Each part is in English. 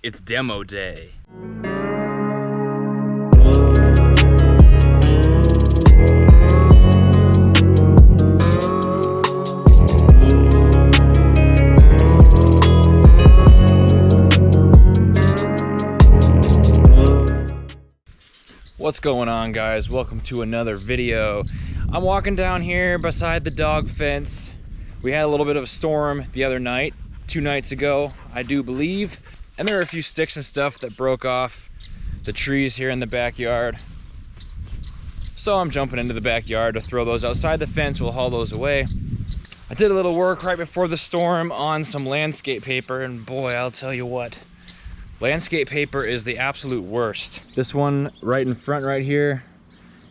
It's demo day. What's going on, guys? Welcome to another video. I'm walking down here beside the dog fence. We had a little bit of a storm the other night, 2 nights ago, I do believe. And there are a few sticks and stuff that broke off the trees here in the backyard. So I'm jumping into the backyard to throw those outside the fence. We'll haul those away. I did a little work right before the storm on some landscape paper, and boy, I'll tell you what. Landscape paper is the absolute worst. This one right in front right here,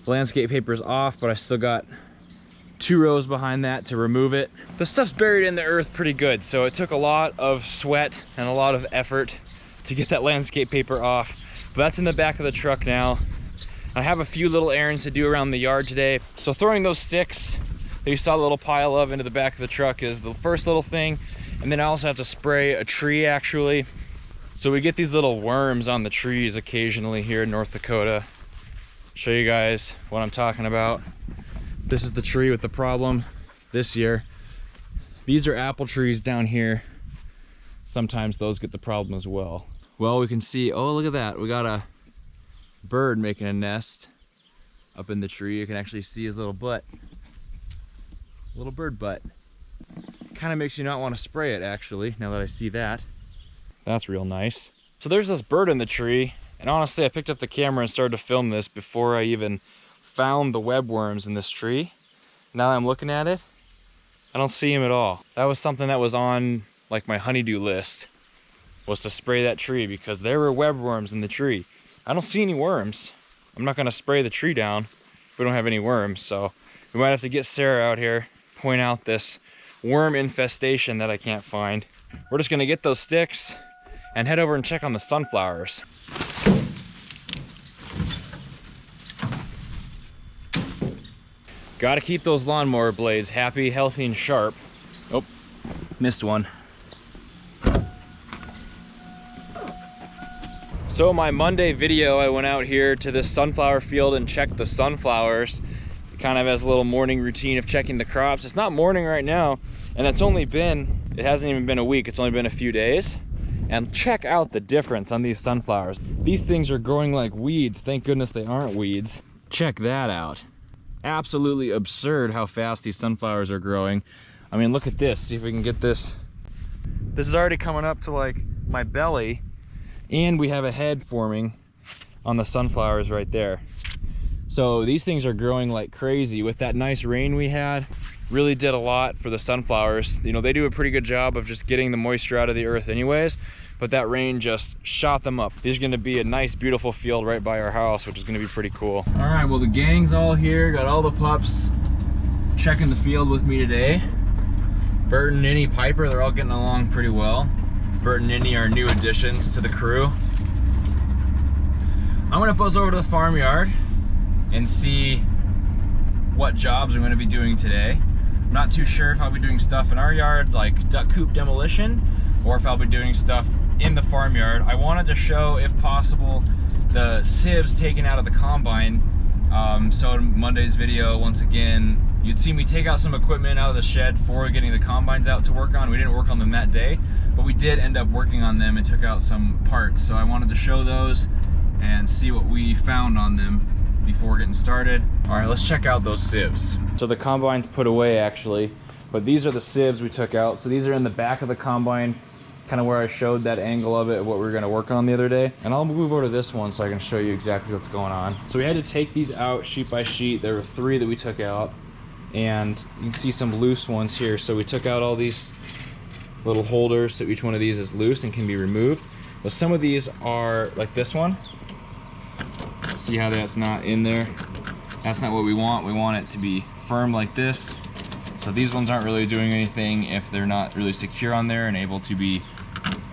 the landscape paper is off, but I still got 2 rows behind that to remove it. The stuff's buried in the earth pretty good, so it took a lot of sweat and a lot of effort to get that landscape paper off. But that's in the back of the truck now. I have a few little errands to do around the yard today. So throwing those sticks that you saw a little pile of into the back of the truck is the first little thing. And then I also have to spray a tree actually. So we get these little worms on the trees occasionally here in North Dakota. Show you guys what I'm talking about. This is the tree with the problem this year. These are apple trees down here. Sometimes those get the problem as well. Well, we can see, oh, look at that. We got a bird making a nest up in the tree. You can actually see his little butt. Little bird butt. Kind of makes you not want to spray it actually, now that I see that. That's real nice. So there's this bird in the tree, and honestly I picked up the camera and started to film this before I even found the webworms in this tree. Now that I'm looking at it, I don't see him at all. That was something that was on like my honeydew list, was to spray that tree because there were webworms in the tree. I don't see any worms. I'm not gonna spray the tree down if we don't have any worms, so we might have to get Sarah out here, point out this worm infestation that I can't find. We're just gonna get those sticks and head over and check on the sunflowers. Gotta keep those lawnmower blades happy, healthy, and sharp. Oh, missed one. So my Monday video, I went out here to this sunflower field and checked the sunflowers. Kind of as a little morning routine of checking the crops. It's not morning right now, and it hasn't even been a week, it's only been a few days. And check out the difference on these sunflowers. These things are growing like weeds. Thank goodness they aren't weeds. Check that out. Absolutely absurd how fast these sunflowers are growing. I mean, look at this. See if we can get this. This is already coming up to like my belly, and we have a head forming on the sunflowers right there. So these things are growing like crazy. With that nice rain we had, really did a lot for the sunflowers. You know, they do a pretty good job of just getting the moisture out of the earth anyways, but that rain just shot them up. There's gonna be a nice, beautiful field right by our house, which is gonna be pretty cool. All right, well, the gang's all here. Got all the pups checking the field with me today. Bert and Ninny, Piper, they're all getting along pretty well. Bert and Ninny are new additions to the crew. I'm gonna buzz over to the farmyard and see what jobs I'm gonna be doing today. I'm not too sure if I'll be doing stuff in our yard, like duck coop demolition, or if I'll be doing stuff in the farmyard. I wanted to show, if possible, the sieves taken out of the combine. So in Monday's video, once again, you'd see me take out some equipment out of the shed for getting the combines out to work on. We didn't work on them that day, but we did end up working on them and took out some parts. So I wanted to show those and see what we found on them before getting started. All right, let's check out those sieves. So the combine's put away actually, but these are the sieves we took out. So these are in the back of the combine, kind of where I showed that angle of it, what we were gonna work on the other day. And I'll move over to this one so I can show you exactly what's going on. So we had to take these out sheet by sheet. There were 3 that we took out, and you can see some loose ones here. So we took out all these little holders, so each one of these is loose and can be removed. But some of these are like this one. See how that's not in there? That's not what we want. We want it to be firm like this. So these ones aren't really doing anything if they're not really secure on there and able to be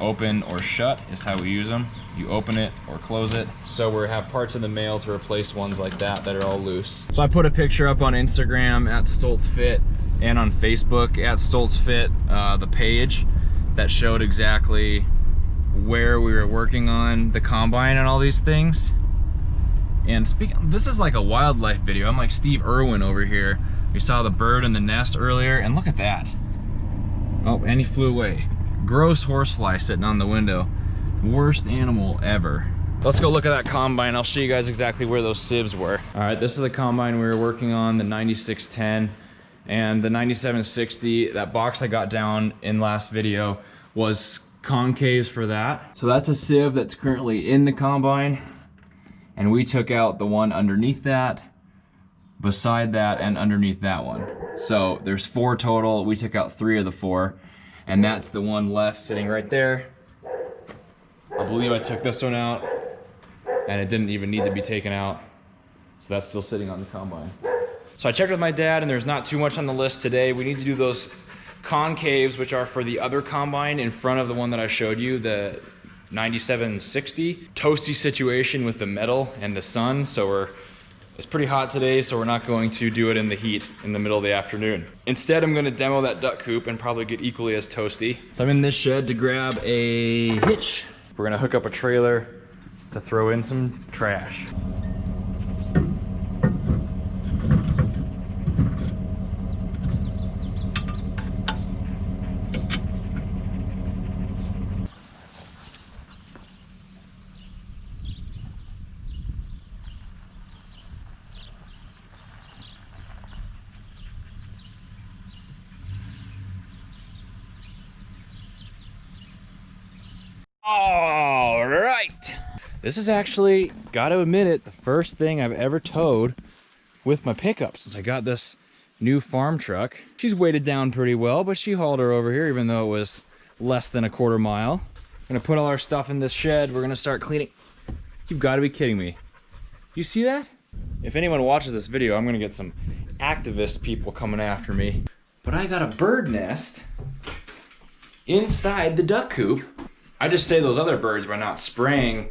open or shut is how we use them. You open it or close it. So we have parts in the mail to replace ones like that are all loose. So I put a picture up on Instagram at Stoltz Fit and on Facebook at Stoltz Fit, the page that showed exactly where we were working on the combine and all these things. And this is like a wildlife video. I'm like Steve Irwin over here. We saw the bird in the nest earlier, and look at that. Oh, and he flew away. Gross horsefly sitting on the window. Worst animal ever. Let's go look at that combine. I'll show you guys exactly where those sieves were. All right, this is the combine we were working on, the 9610 and the 9760. That box I got down in last video was concaves for that. So that's a sieve that's currently in the combine, and we took out the one underneath that, beside that, and underneath that one. So there's 4 total. We took out 3 of the 4, and that's the one left sitting right there. I believe I took this one out, and it didn't even need to be taken out. So that's still sitting on the combine. So I checked with my dad, and there's not too much on the list today. We need to do those concaves, which are for the other combine in front of the one that I showed you, the 9760. Toasty situation with the metal and the sun, so it's pretty hot today, so we're not going to do it in the heat in the middle of the afternoon. Instead, I'm gonna demo that duck coop and probably get equally as toasty. So I'm in this shed to grab a hitch. We're gonna hook up a trailer to throw in some trash. All right. This is actually, gotta admit it, the first thing I've ever towed with my pickup since I got this new farm truck. She's weighted down pretty well, but she hauled her over here even though it was less than a quarter mile. I'm gonna put all our stuff in this shed. We're gonna start cleaning. You've gotta be kidding me. You see that? If anyone watches this video, I'm gonna get some activist people coming after me. But I got a bird nest inside the duck coop. I just say those other birds by not spraying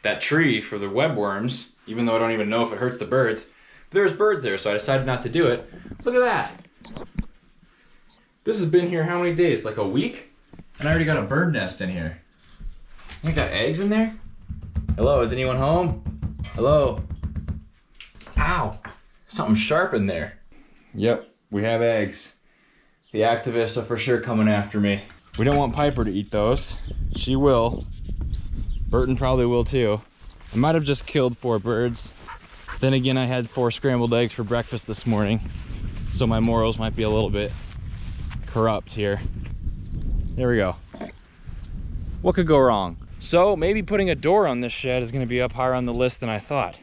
that tree for the webworms, even though I don't even know if it hurts the birds. But there's birds there, so I decided not to do it. Look at that. This has been here how many days? Like a week? And I already got a bird nest in here. I got eggs in there? Hello, is anyone home? Hello? Ow, something sharp in there. Yep, we have eggs. The activists are for sure coming after me. We don't want Piper to eat those. She will. Burton probably will too. I might have just killed 4 birds. Then again, I had 4 scrambled eggs for breakfast this morning, so my morals might be a little bit corrupt here. There we go. What could go wrong? So maybe putting a door on this shed is gonna be up higher on the list than I thought.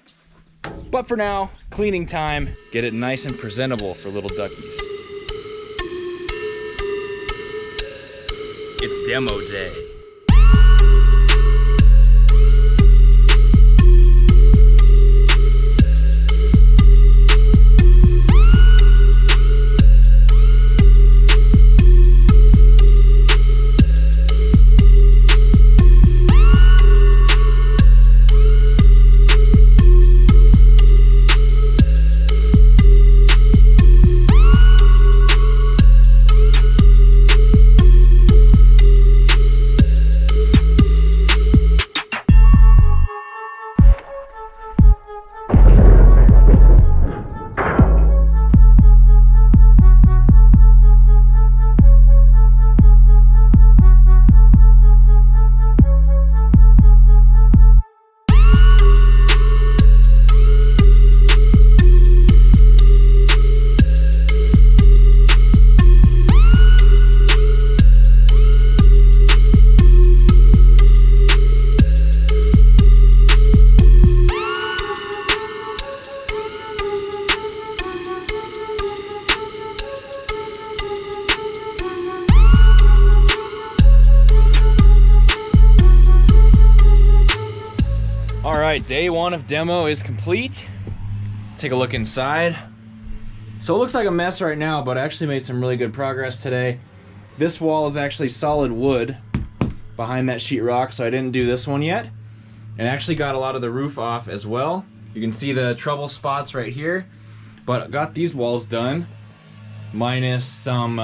But for now, cleaning time. Get it nice and presentable for little duckies. It's demo day. All right, day 1 of demo is complete. Take a look inside. So it looks like a mess right now, but I actually made some really good progress today. This wall is actually solid wood behind that sheetrock, so I didn't do this one yet. And actually got a lot of the roof off as well. You can see the trouble spots right here, but got these walls done, minus some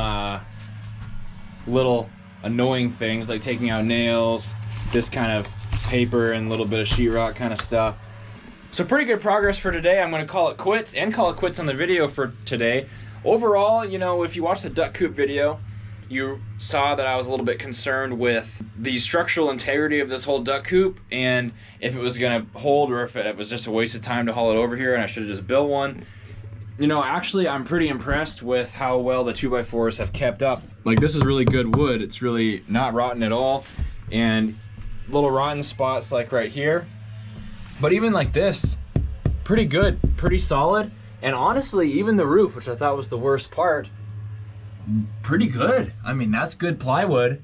little annoying things like taking out nails, this kind of paper and a little bit of sheetrock kind of stuff. So pretty good progress for today. I'm gonna call it quits and call it quits on the video for today. Overall, you know, if you watched the duck coop video, you saw that I was a little bit concerned with the structural integrity of this whole duck coop and if it was gonna hold or if it was just a waste of time to haul it over here and I should have just built one. You know, actually I'm pretty impressed with how well the 2x4s have kept up. Like, this is really good wood. It's really not rotten at all. And little rotten spots like right here. But even like this, pretty good, pretty solid. And honestly, even the roof, which I thought was the worst part, pretty good. I mean, that's good plywood,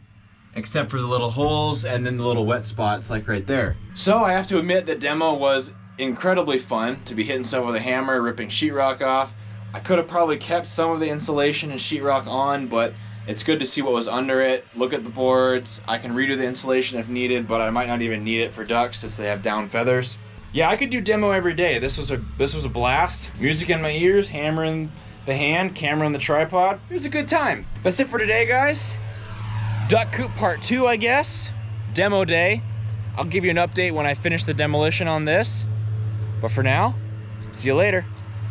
except for the little holes and then the little wet spots like right there. So I have to admit the demo was incredibly fun to be hitting stuff with a hammer, ripping sheetrock off. I could have probably kept some of the insulation and sheetrock on, but it's good to see what was under it, look at the boards. I can redo the insulation if needed, but I might not even need it for ducks since they have down feathers. Yeah, I could do demo every day. This was a blast. Music in my ears, hammer in the hand, camera on the tripod. It was a good time. That's it for today, guys. Duck coop part 2, I guess. Demo day. I'll give you an update when I finish the demolition on this. But for now, see you later.